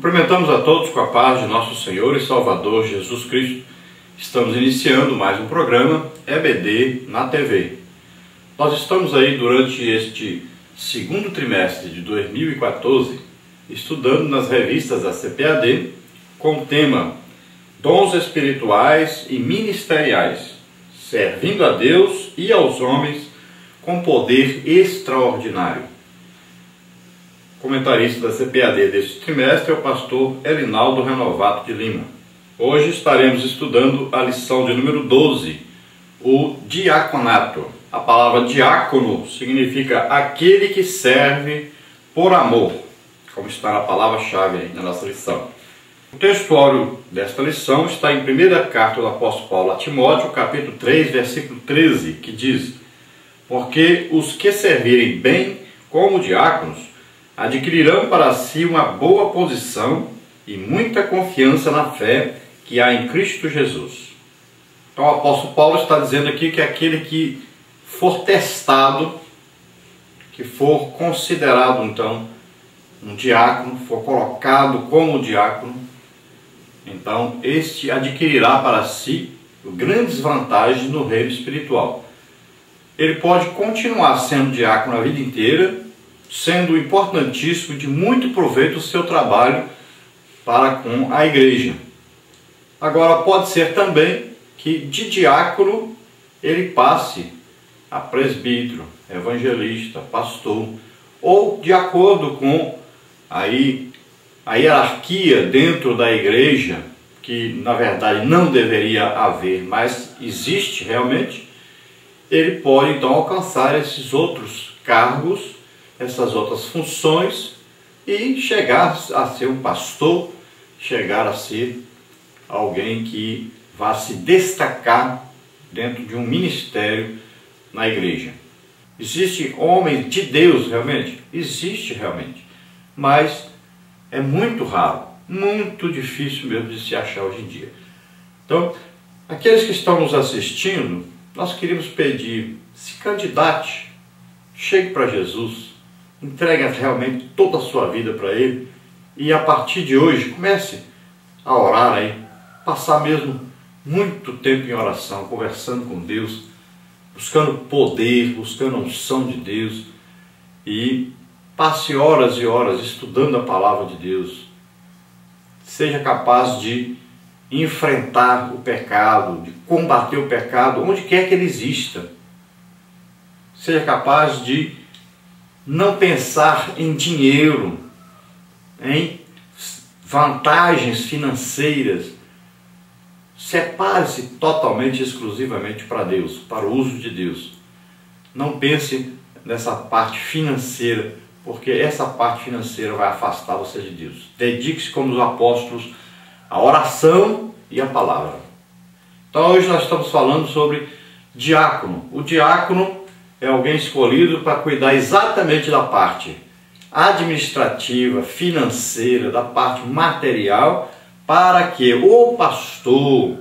Cumprimentamos a todos com a paz de nosso Senhor e Salvador Jesus Cristo. Estamos iniciando mais um programa EBD na TV. Nós estamos aí durante este segundo trimestre de 2014 estudando nas revistas da CPAD com o tema Dons Espirituais e Ministeriais, servindo a Deus e aos homens com poder extraordinário. O comentarista da CPAD deste trimestre é o pastor Elinaldo Renovato de Lima. Hoje estaremos estudando a lição de número 12, o diaconato. A palavra diácono significa aquele que serve por amor, como está na palavra-chave na nossa lição. O textuário desta lição está em 1ª carta do apóstolo Paulo a Timóteo, capítulo 3, versículo 13, que diz: porque os que servirem bem como diáconos adquirirão para si uma boa posição e muita confiança na fé que há em Cristo Jesus. Então o apóstolo Paulo está dizendo aqui que aquele que for testado, que for considerado então um diácono, for colocado como diácono, então este adquirirá para si grandes vantagens no reino espiritual. Ele pode continuar sendo diácono a vida inteira, sendo importantíssimo, de muito proveito o seu trabalho para com a igreja. Agora pode ser também que de diácono ele passe a presbítero, evangelista, pastor, ou de acordo com a hierarquia dentro da igreja, que na verdade não deveria haver, mas existe realmente, ele pode então alcançar esses outros cargos, essas outras funções e chegar a ser um pastor, chegar a ser alguém que vá se destacar dentro de um ministério na igreja. Existe homem de Deus realmente? Existe realmente, mas é muito raro, muito difícil mesmo de se achar hoje em dia. Então, aqueles que estão nos assistindo, nós queríamos pedir, se candidate, chegue para Jesus, entregue realmente toda a sua vida para Ele e a partir de hoje comece a orar aí, passar mesmo muito tempo em oração, conversando com Deus, buscando poder, buscando a unção de Deus e passe horas e horas estudando a palavra de Deus. Seja capaz de enfrentar o pecado, de combater o pecado onde quer que ele exista. Seja capaz de não pensar em dinheiro, em vantagens financeiras. Separe-se totalmente, exclusivamente para Deus, para o uso de Deus. Não pense nessa parte financeira, porque essa parte financeira vai afastar você de Deus. Dedique-se, como os apóstolos, à oração e à palavra. Então hoje nós estamos falando sobre diácono. O diácono é alguém escolhido para cuidar exatamente da parte administrativa, financeira, da parte material, para que o pastor,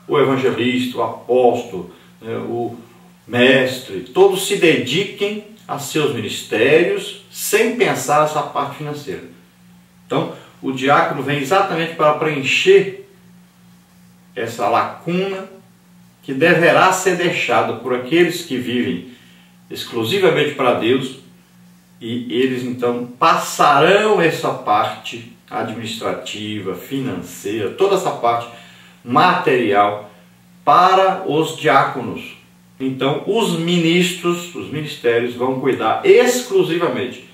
o evangelista, o apóstolo, o mestre, todos se dediquem a seus ministérios sem pensar nessa parte financeira. Então, o diácono vem exatamente para preencher essa lacuna que deverá ser deixada por aqueles que vivem exclusivamente para Deus, e eles então passarão essa parte administrativa, financeira, toda essa parte material para os diáconos. Então os ministros, os ministérios vão cuidar exclusivamente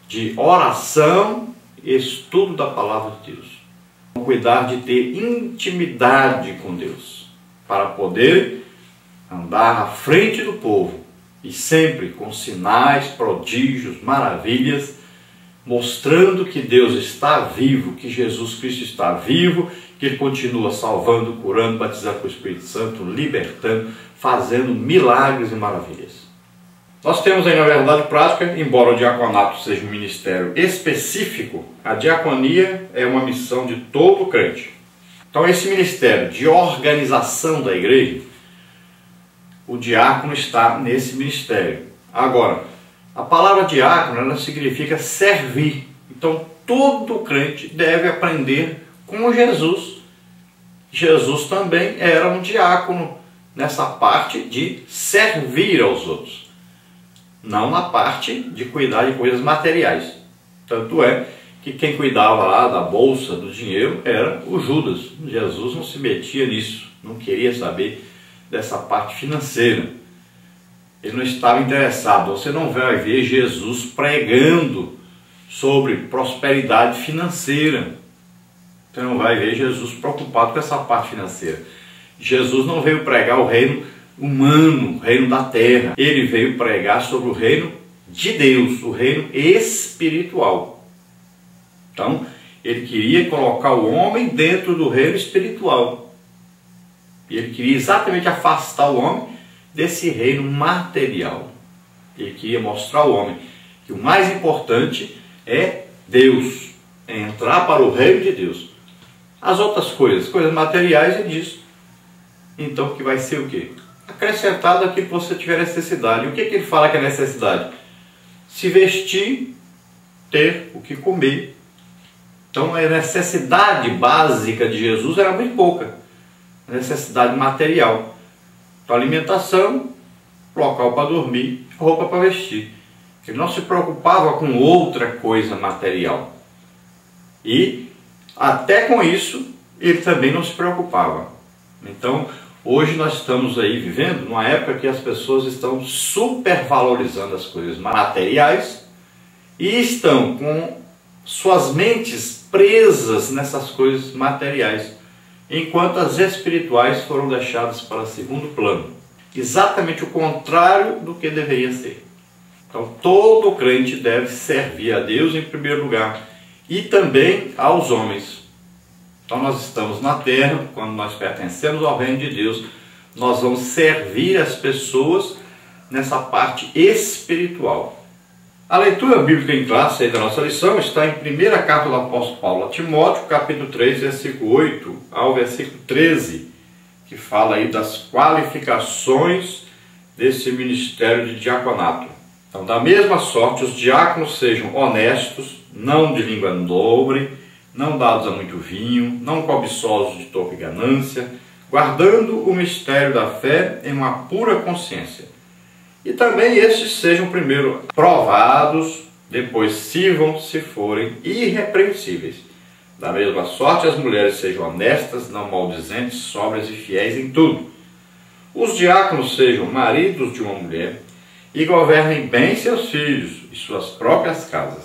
de oração e estudo da palavra de Deus. Vão cuidar de ter intimidade com Deus, para poder andar à frente do povo e sempre com sinais, prodígios, maravilhas, mostrando que Deus está vivo, que Jesus Cristo está vivo, que Ele continua salvando, curando, batizando com o Espírito Santo, libertando, fazendo milagres e maravilhas. Nós temos aí, na verdade, prática, embora o diaconato seja um ministério específico, a diaconia é uma missão de todo crente. Então esse ministério de organização da igreja, o diácono está nesse ministério. Agora, a palavra diácono, ela significa servir. Então, todo crente deve aprender com Jesus. Jesus também era um diácono nessa parte de servir aos outros, não na parte de cuidar de coisas materiais. Tanto é que quem cuidava lá da bolsa, do dinheiro, era o Judas. Jesus não se metia nisso, não queria saber dessa parte financeira. Ele não estava interessado. Você não vai ver Jesus pregando sobre prosperidade financeira. Você não vai ver Jesus preocupado com essa parte financeira. Jesus não veio pregar o reino humano, o reino da terra. Ele veio pregar sobre o reino de Deus, o reino espiritual. Então, ele queria colocar o homem dentro do reino espiritual. E ele queria exatamente afastar o homem desse reino material. Ele queria mostrar ao homem que o mais importante é Deus, é entrar para o reino de Deus. As outras coisas materiais, ele diz, então, que vai ser o quê? Acrescentado aquilo que você tiver necessidade. E o que ele fala que é necessidade? Se vestir, ter o que comer. Então, a necessidade básica de Jesus era muito pouca. A necessidade material. Então, alimentação, local para dormir, roupa para vestir. Ele não se preocupava com outra coisa material. E, até com isso, ele também não se preocupava. Então, hoje nós estamos aí vivendo numa época que as pessoas estão supervalorizando as coisas materiais e estão com suas mentes presas nessas coisas materiais, enquanto as espirituais foram deixadas para segundo plano. Exatamente o contrário do que deveria ser. Então, todo crente deve servir a Deus em primeiro lugar e também aos homens. Então, nós estamos na terra, quando nós pertencemos ao reino de Deus, nós vamos servir as pessoas nessa parte espiritual. A leitura bíblica em classe aí da nossa lição está em 1ª carta do apóstolo Paulo a Timóteo, capítulo 3, versículo 8 ao versículo 13, que fala aí das qualificações desse ministério de diaconato. Então, da mesma sorte, os diáconos sejam honestos, não de língua dobre, não dados a muito vinho, não cobiçosos de torpe e ganância, guardando o mistério da fé em uma pura consciência. E também estes sejam primeiro provados, depois sirvam se forem irrepreensíveis. Da mesma sorte, as mulheres sejam honestas, não maldizentes, sóbrias e fiéis em tudo. Os diáconos sejam maridos de uma mulher e governem bem seus filhos e suas próprias casas,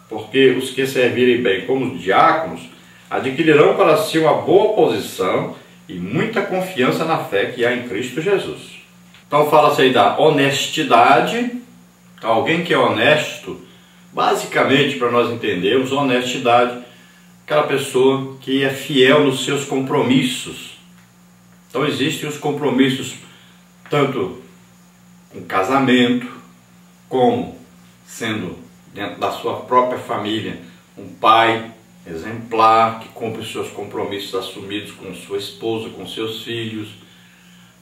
porque os que servirem bem como diáconos adquirirão para si uma boa posição e muita confiança na fé que há em Cristo Jesus. Então fala-se aí da honestidade. Alguém que é honesto, basicamente, para nós entendermos, honestidade, aquela pessoa que é fiel nos seus compromissos. Então existem os compromissos tanto com casamento, como sendo dentro da sua própria família um pai exemplar, que cumpre os seus compromissos assumidos com sua esposa, com seus filhos,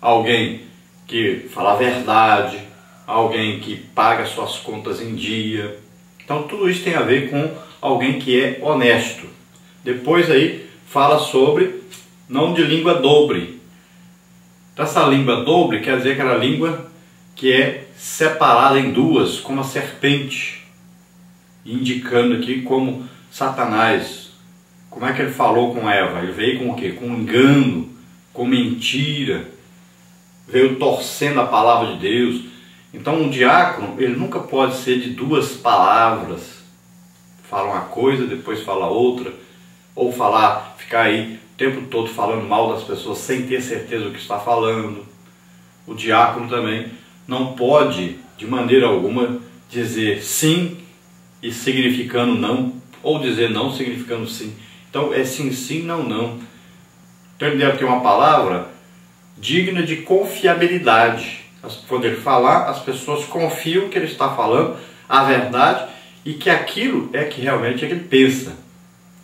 alguém que fala a verdade, alguém que paga suas contas em dia. Então tudo isso tem a ver com alguém que é honesto. Depois aí fala sobre não de língua dobre. Então, essa língua dobre quer dizer aquela língua que é separada em duas, como a serpente, indicando aqui como Satanás. Como é que ele falou com Eva? Ele veio com o quê? Com engano, com mentira, veio torcendo a palavra de Deus. Então um diácono, ele nunca pode ser de duas palavras, fala uma coisa, depois fala outra, ou ficar aí o tempo todo falando mal das pessoas sem ter certeza do que está falando. O diácono também não pode, de maneira alguma, dizer sim e significando não, ou dizer não significando sim. Então é sim, sim, não, não. Então ele deve ter uma palavra digna de confiabilidade. Quando ele falar, as pessoas confiam que ele está falando a verdade e que aquilo é que realmente ele pensa.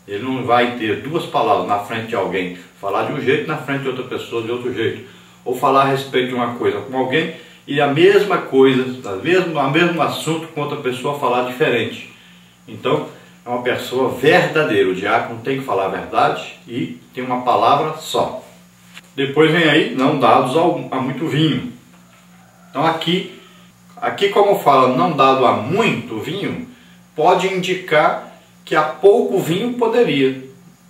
Ele não vai ter duas palavras na frente de alguém, falar de um jeito, na frente de outra pessoa de outro jeito. Ou falar a respeito de uma coisa com alguém e a mesma coisa, o mesmo assunto com outra pessoa falar diferente. Então, é uma pessoa verdadeira. O diácono tem que falar a verdade e tem uma palavra só. Depois vem aí, não dados a muito vinho. Então aqui como fala não dado a muito vinho, pode indicar que a pouco vinho poderia,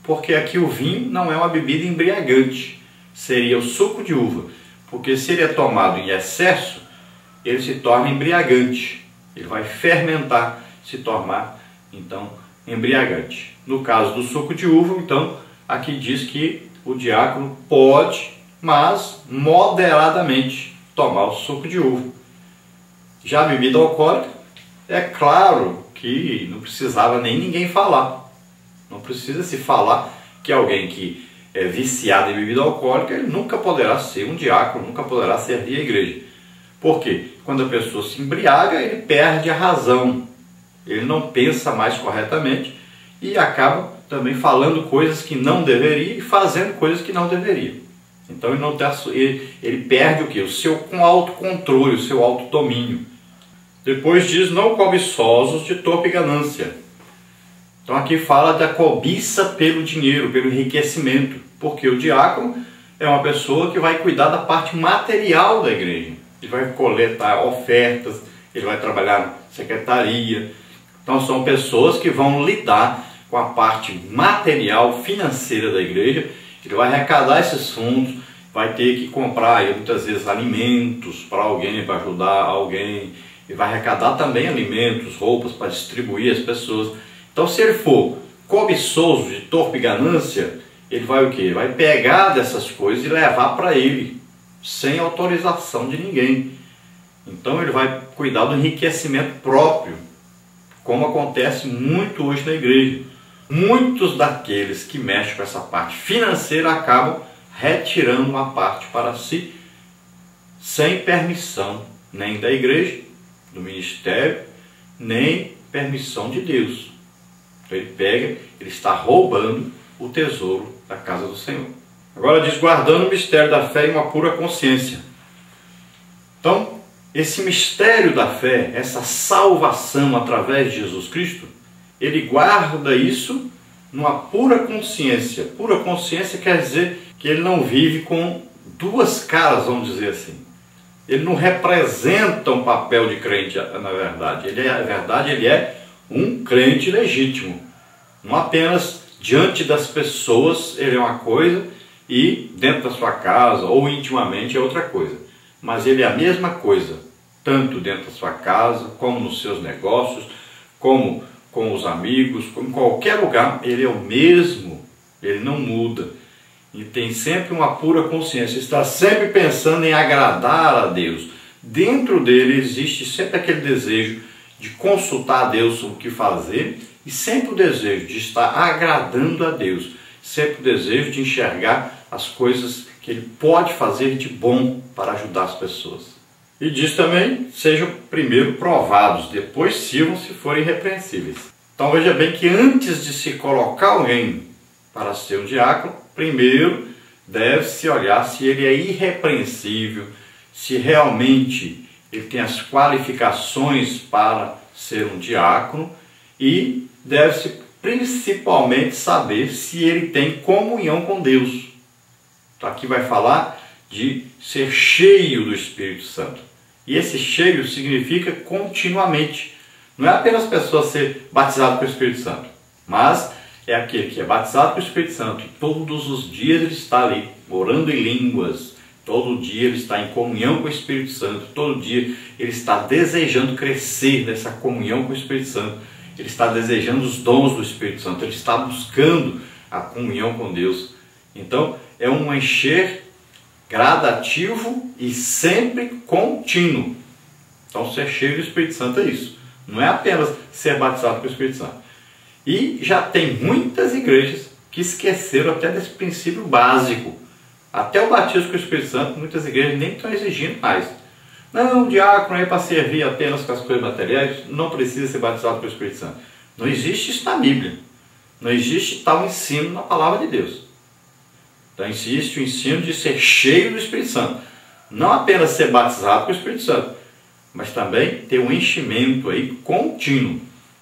porque aqui o vinho não é uma bebida embriagante, seria o suco de uva, porque se ele é tomado em excesso, ele se torna embriagante, ele vai fermentar, se tornar então embriagante. No caso do suco de uva, então aqui diz que o diácono pode, mas moderadamente, tomar o suco de uva. Já a bebida alcoólica, é claro que não precisava nem ninguém falar. Não precisa se falar que alguém que é viciado em bebida alcoólica, ele nunca poderá ser um diácono, nunca poderá servir a igreja. Por quê? Quando a pessoa se embriaga, ele perde a razão. Ele não pensa mais corretamente e acaba também falando coisas que não deveria e fazendo coisas que não deveria. Então ele perde o quê? O seu autocontrole, o seu autodomínio. Depois diz, não cobiçosos de torpe ganância. Então aqui fala da cobiça pelo dinheiro, pelo enriquecimento, porque o diácono é uma pessoa que vai cuidar da parte material da igreja. Ele vai coletar ofertas, ele vai trabalhar na secretaria. Então são pessoas que vão lidar com a parte material, financeira da igreja. Ele vai arrecadar esses fundos, vai ter que comprar muitas vezes alimentos para alguém, para ajudar alguém. Ele vai arrecadar também alimentos, roupas para distribuir às pessoas. Então se ele for cobiçoso de torpe ganância, ele vai o quê? Ele vai pegar dessas coisas e levar para ele, sem autorização de ninguém. Então ele vai cuidar do enriquecimento próprio, como acontece muito hoje na igreja. Muitos daqueles que mexem com essa parte financeira acabam retirando uma parte para si, sem permissão nem da igreja, do ministério, nem permissão de Deus. Então ele está roubando o tesouro da casa do Senhor. Agora diz, guardando o mistério da fé em uma pura consciência. Então, esse mistério da fé, essa salvação através de Jesus Cristo, ele guarda isso numa pura consciência. Pura consciência quer dizer que ele não vive com duas caras, vamos dizer assim. Ele não representa um papel de crente, na verdade. Ele é um crente legítimo. Não apenas diante das pessoas ele é uma coisa e dentro da sua casa ou intimamente é outra coisa. Mas ele é a mesma coisa, tanto dentro da sua casa, como nos seus negócios, como com os amigos, como em qualquer lugar, ele é o mesmo, ele não muda. E tem sempre uma pura consciência, está sempre pensando em agradar a Deus. Dentro dele existe sempre aquele desejo de consultar a Deus sobre o que fazer e sempre o desejo de estar agradando a Deus, sempre o desejo de enxergar as coisas que ele pode fazer de bom para ajudar as pessoas. E diz também, sejam primeiro provados, depois sirvam se forem irrepreensíveis. Então veja bem que antes de se colocar alguém para ser um diácono, primeiro deve-se olhar se ele é irrepreensível, se realmente ele tem as qualificações para ser um diácono e deve-se principalmente saber se ele tem comunhão com Deus. Então aqui vai falar de ser cheio do Espírito Santo. E esse cheio significa continuamente. Não é apenas a pessoa ser batizada com o Espírito Santo, mas é aquele que é batizado com o Espírito Santo e todos os dias ele está ali, orando em línguas, todo dia ele está em comunhão com o Espírito Santo, todo dia ele está desejando crescer nessa comunhão com o Espírito Santo, ele está desejando os dons do Espírito Santo, ele está buscando a comunhão com Deus. Então é um encher gradativo e sempre contínuo. Então ser cheio do Espírito Santo é isso. Não é apenas ser batizado com o Espírito Santo. E já tem muitas igrejas que esqueceram até desse princípio básico. Até o batismo com o Espírito Santo, muitas igrejas nem estão exigindo mais. Não, o diácono é para servir apenas com as coisas materiais, não precisa ser batizado com o Espírito Santo. Não existe isso na Bíblia. Não existe tal ensino na palavra de Deus. Então existe o ensino de ser cheio do Espírito Santo. Não apenas ser batizado com o Espírito Santo, mas também ter um enchimento aí contínuo.